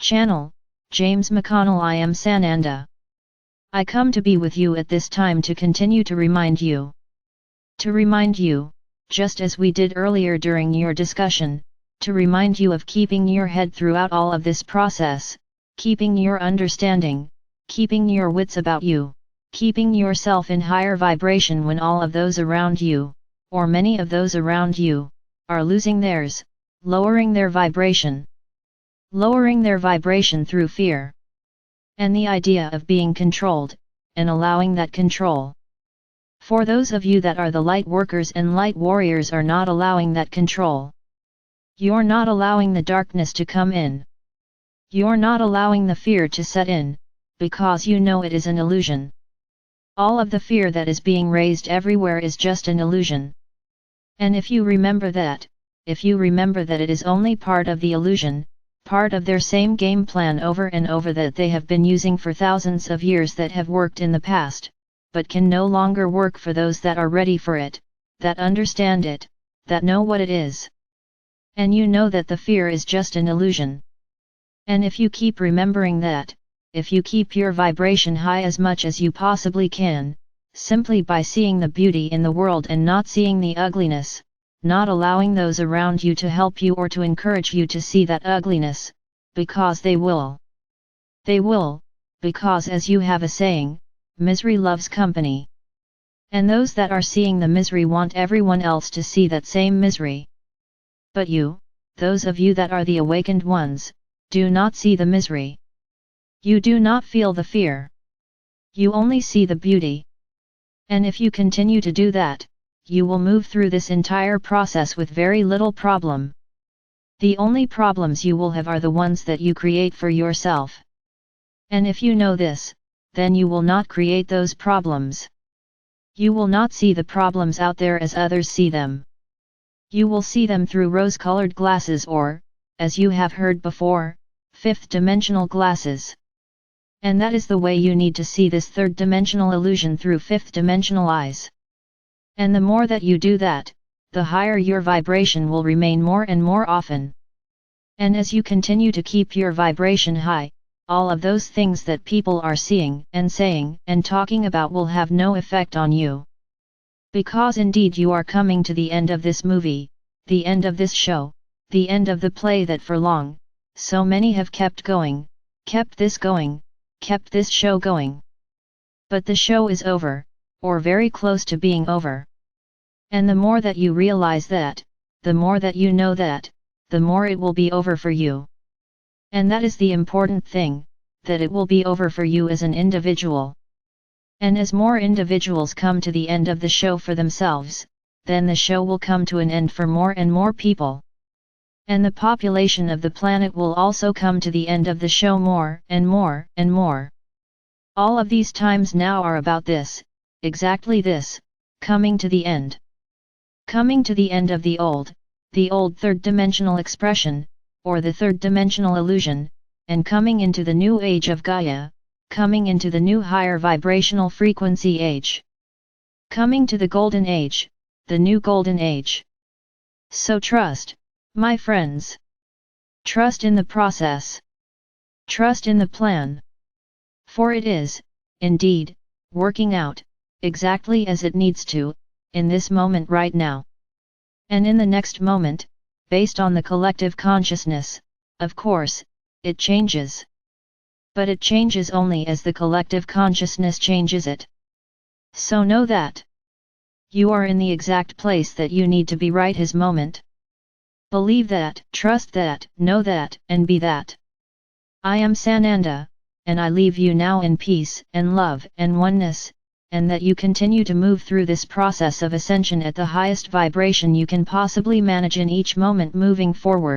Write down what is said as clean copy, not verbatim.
Channel, James McConnell. I am Sananda. I come to be with you at this time to continue to remind you. To remind you, just as we did earlier during your discussion, to remind you of keeping your head throughout all of this process, keeping your understanding, keeping your wits about you, keeping yourself in higher vibration when all of those around you, or many of those around you, are losing theirs, lowering their vibration. Lowering their vibration through fear. And the idea of being controlled, and allowing that control. For those of you that are the light workers and light warriors are not allowing that control. You're not allowing the darkness to come in. You're not allowing the fear to set in, because you know it is an illusion. All of the fear that is being raised everywhere is just an illusion. And if you remember that, if you remember that it is only part of the illusion, part of their same game plan over and over that they have been using for thousands of years that have worked in the past, but can no longer work for those that are ready for it, that understand it, that know what it is. And you know that the fear is just an illusion. And if you keep remembering that, if you keep your vibration high as much as you possibly can, simply by seeing the beauty in the world and not seeing the ugliness, not allowing those around you to help you or to encourage you to see that ugliness, because they will. They will, because as you have a saying, misery loves company. And those that are seeing the misery want everyone else to see that same misery. But you, those of you that are the awakened ones, do not see the misery. You do not feel the fear. You only see the beauty. And if you continue to do that, you will move through this entire process with very little problem. The only problems you will have are the ones that you create for yourself. And if you know this, then you will not create those problems. You will not see the problems out there as others see them. You will see them through rose-colored glasses or, as you have heard before, fifth-dimensional glasses. And that is the way you need to see this third-dimensional illusion through fifth-dimensional eyes. And the more that you do that, the higher your vibration will remain more and more often. And as you continue to keep your vibration high, all of those things that people are seeing and saying and talking about will have no effect on you. Because indeed you are coming to the end of this movie, the end of this show, the end of the play that for long, so many have kept going, kept this show going. But the show is over, or very close to being over. And the more that you realize that, the more that you know that, the more it will be over for you. And that is the important thing, that it will be over for you as an individual. And as more individuals come to the end of the show for themselves, then the show will come to an end for more and more people. And the population of the planet will also come to the end of the show more and more and more. All of these times now are about this, exactly this, coming to the end. Coming to the end of the old third-dimensional expression, or the third-dimensional illusion, and coming into the new age of Gaia, coming into the new higher vibrational frequency age. Coming to the golden age, the new golden age. So trust, my friends. Trust in the process. Trust in the plan. For it is, indeed, working out, exactly as it needs to, in this moment right now. And in the next moment, based on the collective consciousness, of course, it changes. But it changes only as the collective consciousness changes it. So know that. You are in the exact place that you need to be right this moment. Believe that, trust that, know that, and be that. I am Sananda, and I leave you now in peace and love and oneness, and that you continue to move through this process of ascension at the highest vibration you can possibly manage in each moment moving forward.